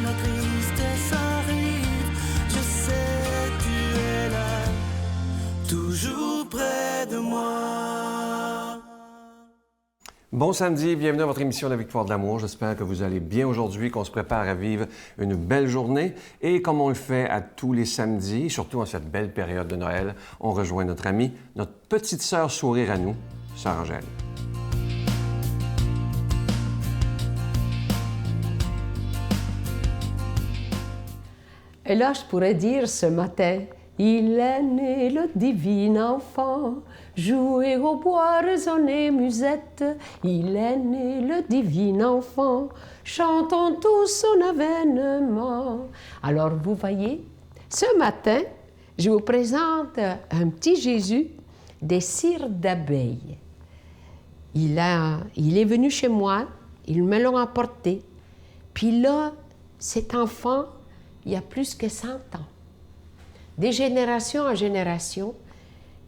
la tristesse arrive, je sais tu es là, toujours près de moi. Bon samedi, bienvenue à votre émission La Victoire de l'amour. J'espère que vous allez bien aujourd'hui, qu'on se prépare à vivre une belle journée. Et comme on le fait à tous les samedis, surtout en cette belle période de Noël, on rejoint notre amie, notre petite sœur sourire à nous, Sœur Angèle. Et là, je pourrais dire ce matin, il est né le divin enfant, jouez au bois, résonnez musette, il est né le divin enfant, chantons tous son avènement. Alors vous voyez, ce matin, je vous présente un petit Jésus des cires d'abeilles. Il est venu chez moi, ils me l'ont apporté, puis là, cet enfant, il y a plus que 100 ans. Des générations en génération.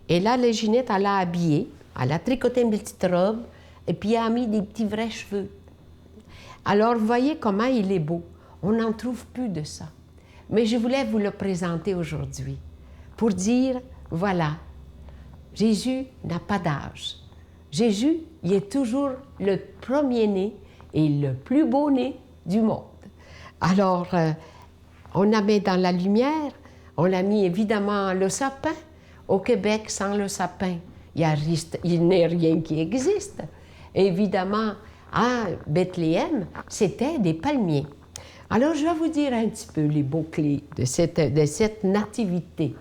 Et là, la Ginette, elle l'a habillé, elle a tricoté une petite robe, et puis elle a mis des petits vrais cheveux. Alors, vous voyez comment il est beau. On n'en trouve plus de ça. Mais je voulais vous le présenter aujourd'hui pour dire, voilà, Jésus n'a pas d'âge. Jésus, il est toujours le premier-né et le plus beau-né du monde. Alors, on a mis dans la lumière, on a mis évidemment le sapin. Au Québec, sans le sapin, il n'est rien qui existe. Évidemment, à Bethléem, c'était des palmiers. Alors, je vais vous dire un petit peu les mots-clés de cette nativité.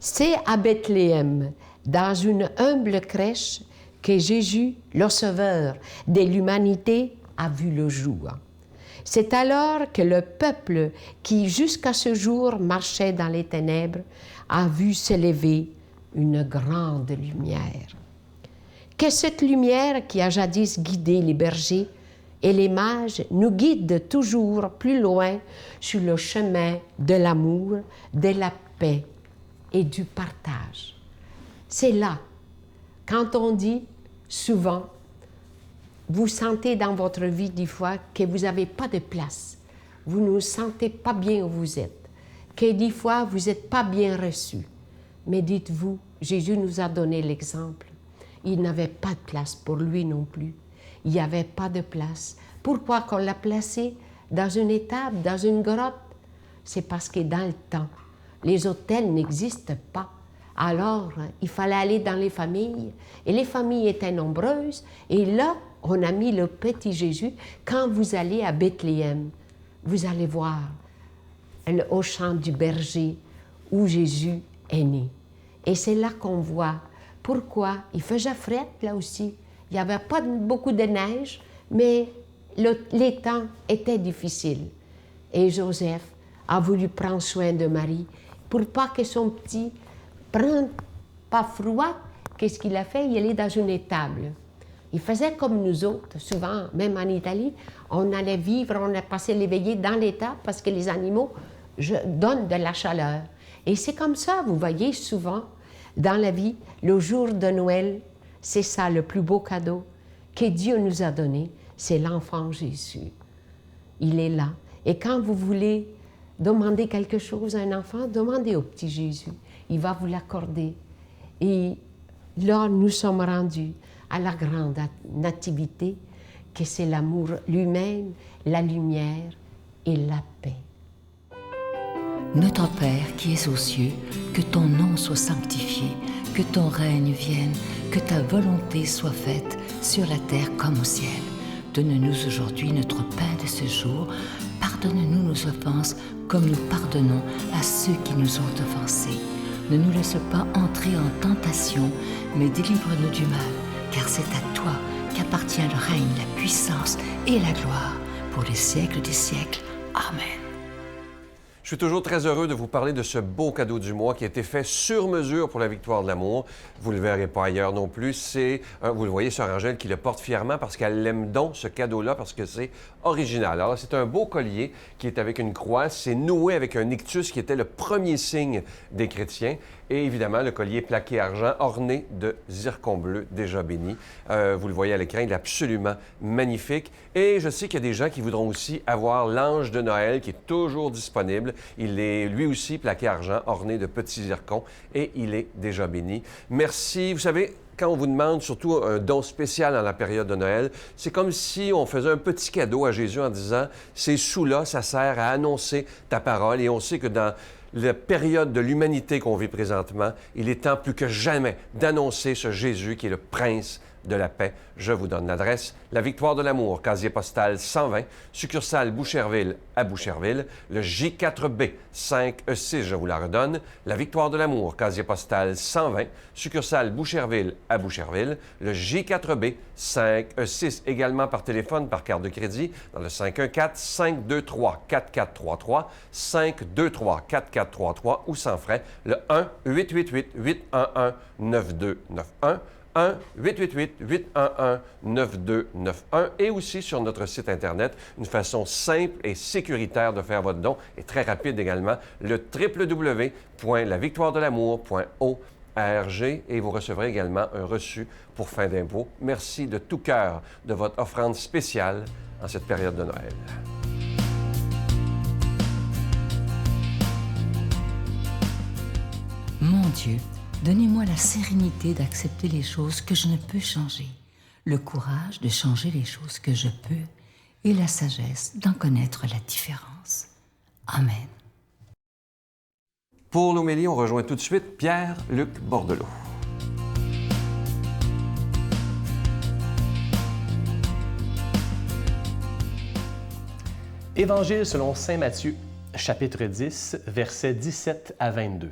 C'est à Bethléem, dans une humble crèche, que Jésus, le sauveur de l'humanité, a vu le jour. C'est alors que le peuple qui, jusqu'à ce jour, marchait dans les ténèbres, a vu s'élever une grande lumière. Que cette lumière qui a jadis guidé les bergers et les mages nous guide toujours plus loin sur le chemin de l'amour, de la paix et du partage. C'est là, quand on dit souvent, vous sentez dans votre vie, des fois, que vous n'avez pas de place. Vous ne vous sentez pas bien où vous êtes. Que des fois, vous n'êtes pas bien reçu. Mais dites-vous, Jésus nous a donné l'exemple. Il n'avait pas de place pour lui non plus. Il n'y avait pas de place. Pourquoi qu'on l'a placé dans une étable, dans une grotte? C'est parce que dans le temps, les hôtels n'existent pas. Alors, il fallait aller dans les familles. Et les familles étaient nombreuses. Et là, on a mis le petit Jésus. Quand vous allez à Bethléem, vous allez voir au champ du berger où Jésus est né. Et c'est là qu'on voit pourquoi il faisait fret là aussi. Il n'y avait pas beaucoup de neige, mais les temps étaient difficiles. Et Joseph a voulu prendre soin de Marie pour pas que son petit prenne pas froid. Qu'est-ce qu'il a fait? Il est dans une étable. Il faisait comme nous autres, souvent, même en Italie, on allait vivre, on a passé les veillées dans l'étable parce que les animaux donnent de la chaleur. Et c'est comme ça, vous voyez, souvent, dans la vie, le jour de Noël, c'est ça le plus beau cadeau que Dieu nous a donné, c'est l'enfant Jésus. Il est là. Et quand vous voulez demander quelque chose à un enfant, demandez au petit Jésus. Il va vous l'accorder. Et là, nous sommes rendus à la grande nativité, que c'est l'amour lui-même, la lumière et la paix. Notre Père qui es aux cieux, que ton nom soit sanctifié, que ton règne vienne, que ta volonté soit faite sur la terre comme au ciel. Donne-nous aujourd'hui notre pain de ce jour. Pardonne-nous nos offenses comme nous pardonnons à ceux qui nous ont offensés. Ne nous laisse pas entrer en tentation, mais délivre-nous du mal. Car c'est à toi qu'appartient le règne, la puissance et la gloire pour les siècles des siècles. Amen. Je suis toujours très heureux de vous parler de ce beau cadeau du mois qui a été fait sur mesure pour la victoire de l'amour. Vous ne le verrez pas ailleurs non plus. Vous le voyez sur Angèle qui le porte fièrement parce qu'elle aime donc ce cadeau-là parce que c'est original. Alors, c'est un beau collier qui est avec une croix. C'est noué avec un ictus qui était le premier signe des chrétiens. Et évidemment, le collier plaqué argent orné de zircon bleu déjà béni. Vous le voyez à l'écran, il est absolument magnifique. Et je sais qu'il y a des gens qui voudront aussi avoir l'ange de Noël qui est toujours disponible. Il est lui aussi plaqué argent, orné de petits zircons et il est déjà béni. Merci. Vous savez, quand on vous demande surtout un don spécial dans la période de Noël, c'est comme si on faisait un petit cadeau à Jésus en disant « Ces sous-là, ça sert à annoncer ta parole. » Et on sait que dans la période de l'humanité qu'on vit présentement, il est temps plus que jamais d'annoncer ce Jésus qui est le prince de la paix. Je vous donne l'adresse. La Victoire de l'amour, casier postal 120, succursale Boucherville à Boucherville, le J4B 5E6, je vous la redonne. La Victoire de l'amour, casier postal 120, succursale Boucherville à Boucherville, le J4B 5E6, également par téléphone, par carte de crédit, dans le 514-523-4433, 523-4433 ou sans frais, le 1-888-811-9291. 1-888-811-9291 et aussi sur notre site Internet, une façon simple et sécuritaire de faire votre don et très rapide également, le www.lavictoiredelamour.org et vous recevrez également un reçu pour fin d'impôt. Merci de tout cœur de votre offrande spéciale en cette période de Noël. Mon Dieu, donnez-moi la sérénité d'accepter les choses que je ne peux changer, le courage de changer les choses que je peux et la sagesse d'en connaître la différence. Amen. Pour l'homélie, on rejoint tout de suite Pierre-Luc Bordelot. Évangile selon saint Matthieu, chapitre 10, versets 17 à 22.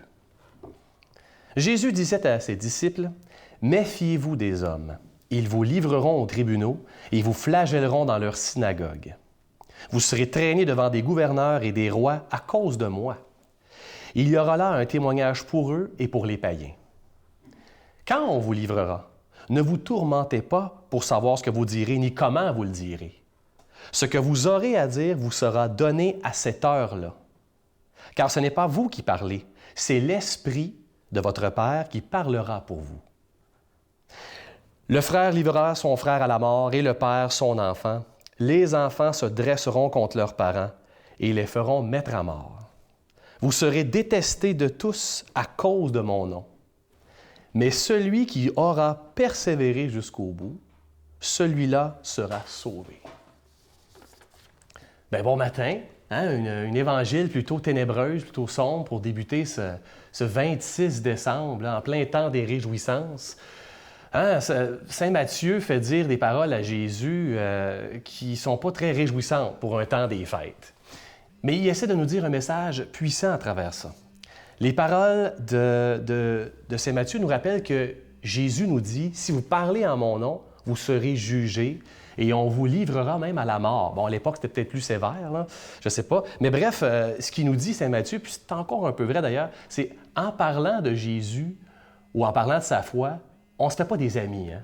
Jésus disait à ses disciples, « Méfiez-vous des hommes. Ils vous livreront aux tribunaux et vous flagelleront dans leurs synagogues. Vous serez traînés devant des gouverneurs et des rois à cause de moi. Il y aura là un témoignage pour eux et pour les païens. Quand on vous livrera, ne vous tourmentez pas pour savoir ce que vous direz ni comment vous le direz. Ce que vous aurez à dire vous sera donné à cette heure-là. Car ce n'est pas vous qui parlez, c'est l'Esprit de votre Père qui parlera pour vous. Le frère livrera son frère à la mort et le père son enfant. Les enfants se dresseront contre leurs parents et les feront mettre à mort. Vous serez détestés de tous à cause de mon nom. Mais celui qui aura persévéré jusqu'au bout, celui-là sera sauvé. » Bien, bon matin. Une évangile plutôt ténébreuse, plutôt sombre pour débuter ce 26 décembre, là, en plein temps des réjouissances. Saint Matthieu fait dire des paroles à Jésus qui ne sont pas très réjouissantes pour un temps des fêtes. Mais il essaie de nous dire un message puissant à travers ça. Les paroles de Saint Matthieu nous rappellent que Jésus nous dit « Si vous parlez en mon nom, vous serez jugés. » Et on vous livrera même à la mort. Bon, à l'époque, c'était peut-être plus sévère, là, je ne sais pas. Mais bref, ce qu'il nous dit, Saint Matthieu, puis c'est encore un peu vrai d'ailleurs, c'est en parlant de Jésus ou en parlant de sa foi, on ne se fait pas des amis. Hein?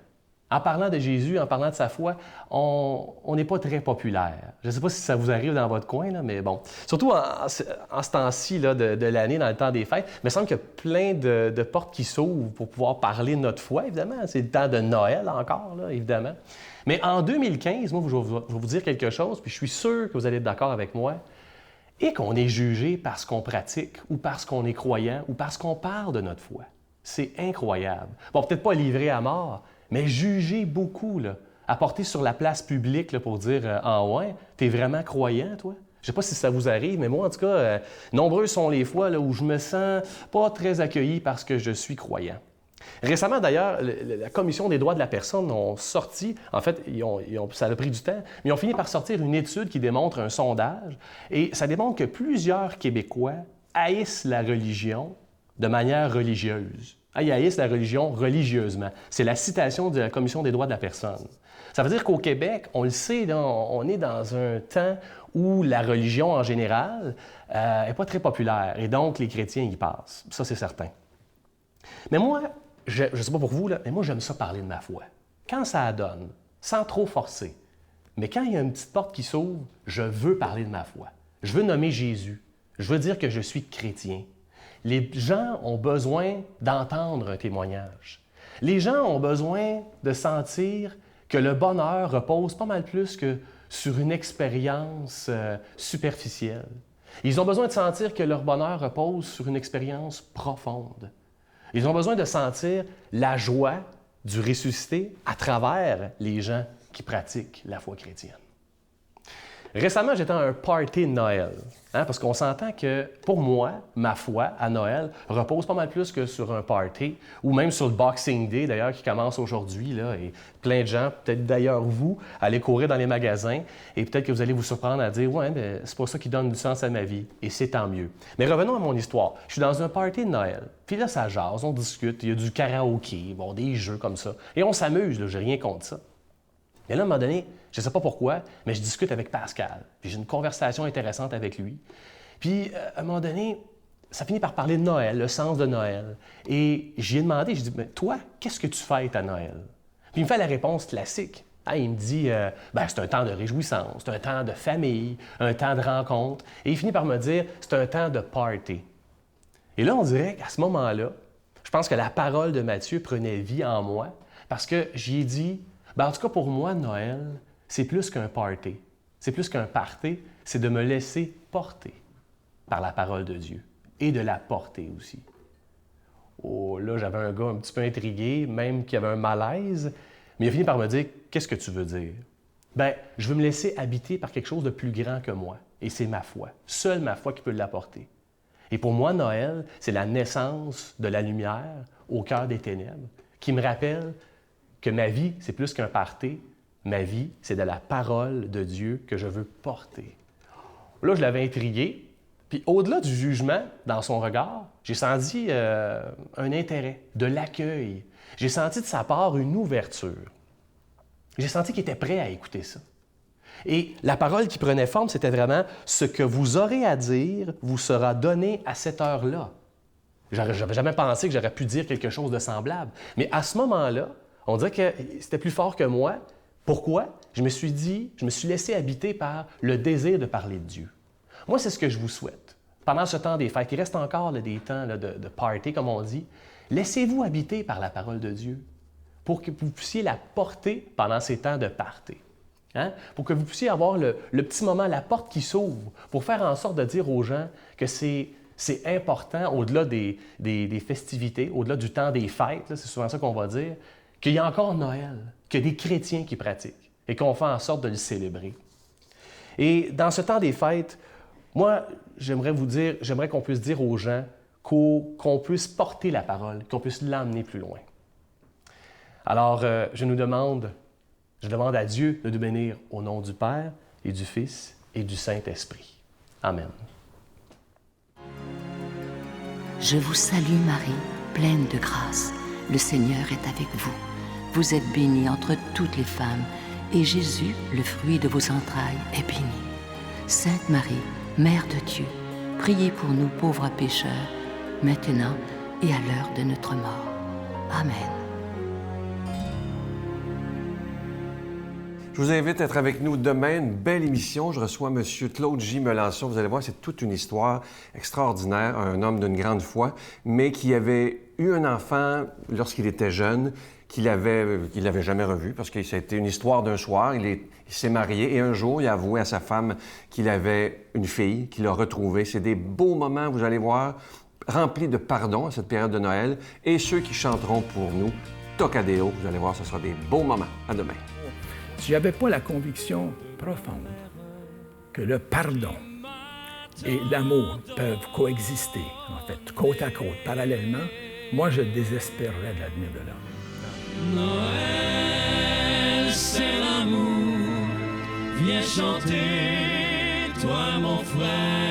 En parlant de Jésus, en parlant de sa foi, on n'est pas très populaire. Je ne sais pas si ça vous arrive dans votre coin, là, mais bon. Surtout en ce temps-ci là, de l'année, dans le temps des fêtes, il me semble qu'il y a plein de portes qui s'ouvrent pour pouvoir parler de notre foi, évidemment. C'est le temps de Noël encore, là, évidemment. Mais en 2015, moi, je vais vous dire quelque chose, puis je suis sûr que vous allez être d'accord avec moi, et qu'on est jugé parce qu'on pratique, ou parce qu'on est croyant, ou parce qu'on parle de notre foi. C'est incroyable. Bon, peut-être pas livré à mort, mais jugé beaucoup, là, apporté sur la place publique là, pour dire « Ah ouais, t'es vraiment croyant, toi? » Je ne sais pas si ça vous arrive, mais moi, en tout cas, nombreuses sont les fois là, où je me sens pas très accueilli parce que je suis croyant. Récemment, d'ailleurs, la Commission des droits de la personne ont sorti, en fait, ça a pris du temps, mais ils ont fini par sortir une étude qui démontre un sondage, et ça démontre que plusieurs Québécois haïssent la religion de manière religieuse. Ils haïssent la religion religieusement. C'est la citation de la Commission des droits de la personne. Ça veut dire qu'au Québec, on le sait, là, on est dans un temps où la religion en général n'est pas très populaire et donc les chrétiens y passent. Ça, c'est certain. Mais moi, je ne sais pas pour vous, là, mais moi, j'aime ça parler de ma foi. Quand ça donne, sans trop forcer. Mais quand il y a une petite porte qui s'ouvre, je veux parler de ma foi. Je veux nommer Jésus. Je veux dire que je suis chrétien. Les gens ont besoin d'entendre un témoignage. Les gens ont besoin de sentir que le bonheur repose pas mal plus que sur une expérience superficielle. Ils ont besoin de sentir que leur bonheur repose sur une expérience profonde. Ils ont besoin de sentir la joie du ressuscité à travers les gens qui pratiquent la foi chrétienne. Récemment, j'étais à un party de Noël, parce qu'on s'entend que, pour moi, ma foi à Noël repose pas mal plus que sur un party, ou même sur le Boxing Day, d'ailleurs, qui commence aujourd'hui, là, et plein de gens, peut-être d'ailleurs vous, allez courir dans les magasins, et peut-être que vous allez vous surprendre à dire « Ouais, mais c'est pas ça qui donne du sens à ma vie », et c'est tant mieux. Mais revenons à mon histoire. Je suis dans un party de Noël, puis là, ça jase, on discute, il y a du karaoké, bon, des jeux comme ça, et on s'amuse, là, j'ai rien contre ça. Mais là, à un moment donné, je ne sais pas pourquoi, mais je discute avec Pascal. Puis j'ai une conversation intéressante avec lui. Puis, à un moment donné, ça finit par parler de Noël, le sens de Noël. Et j'y ai demandé, je dis, mais toi, qu'est-ce que tu fêtes à Noël? Puis il me fait la réponse classique. Il me dit, c'est un temps de réjouissance, c'est un temps de famille, un temps de rencontre. Et il finit par me dire, c'est un temps de party. Et là, on dirait qu'à ce moment-là, je pense que la parole de Matthieu prenait vie en moi, parce que j'y ai dit, en tout cas, pour moi, Noël, c'est plus qu'un party. C'est plus qu'un party, c'est de me laisser porter par la parole de Dieu et de la porter aussi. Oh, là, j'avais un gars un petit peu intrigué, même qui avait un malaise, mais il a fini par me dire « Qu'est-ce que tu veux dire? » Je veux me laisser habiter par quelque chose de plus grand que moi, et c'est ma foi. Seule ma foi qui peut l'apporter. Et pour moi, Noël, c'est la naissance de la lumière au cœur des ténèbres, qui me rappelle que ma vie, c'est plus qu'un party. Ma vie, c'est de la parole de Dieu que je veux porter. Là, je l'avais intrigué. Puis au-delà du jugement, dans son regard, j'ai senti un intérêt, de l'accueil. J'ai senti de sa part une ouverture. J'ai senti qu'il était prêt à écouter ça. Et la parole qui prenait forme, c'était vraiment « Ce que vous aurez à dire vous sera donné à cette heure-là ». J'avais jamais pensé que j'aurais pu dire quelque chose de semblable. Mais à ce moment-là, on dirait que c'était plus fort que moi. Pourquoi? Je me suis laissé habiter par le désir de parler de Dieu. Moi, c'est ce que je vous souhaite. Pendant ce temps des fêtes, il reste encore des temps de party, comme on dit. Laissez-vous habiter par la parole de Dieu pour que vous puissiez la porter pendant ces temps de party. Pour que vous puissiez avoir le petit moment, la porte qui s'ouvre, pour faire en sorte de dire aux gens que c'est important, au-delà des festivités, au-delà du temps des fêtes, c'est souvent ça qu'on va dire, qu'il y a encore Noël, qu'il y a des chrétiens qui pratiquent et qu'on fait en sorte de le célébrer. Et dans ce temps des fêtes, moi, j'aimerais qu'on puisse dire aux gens qu'on puisse porter la parole, qu'on puisse l'emmener plus loin. Alors, je demande à Dieu de nous bénir au nom du Père et du Fils et du Saint-Esprit. Amen. Je vous salue Marie, pleine de grâce. Le Seigneur est avec vous. Vous êtes bénie entre toutes les femmes, et Jésus, le fruit de vos entrailles, est béni. Sainte Marie, Mère de Dieu, priez pour nous pauvres pécheurs, maintenant et à l'heure de notre mort. Amen. Je vous invite à être avec nous demain, une belle émission. Je reçois M. Claude J. Melançon. Vous allez voir, c'est toute une histoire extraordinaire, un homme d'une grande foi, mais qui avait eu un enfant lorsqu'il était jeune, qu'il n'avait jamais revu, parce que ça a été une histoire d'un soir. Il s'est marié et un jour, il a avoué à sa femme qu'il avait une fille, qu'il a retrouvée. C'est des beaux moments, vous allez voir, remplis de pardon à cette période de Noël. Et ceux qui chanteront pour nous, Tocadéo, vous allez voir, ce sera des beaux moments. À demain. Si j'avais pas la conviction profonde que le pardon et l'amour peuvent coexister, en fait, côte à côte, parallèlement, moi, je désespérerais de l'avenir de l'homme. Noël, c'est l'amour, viens chanter, toi mon frère.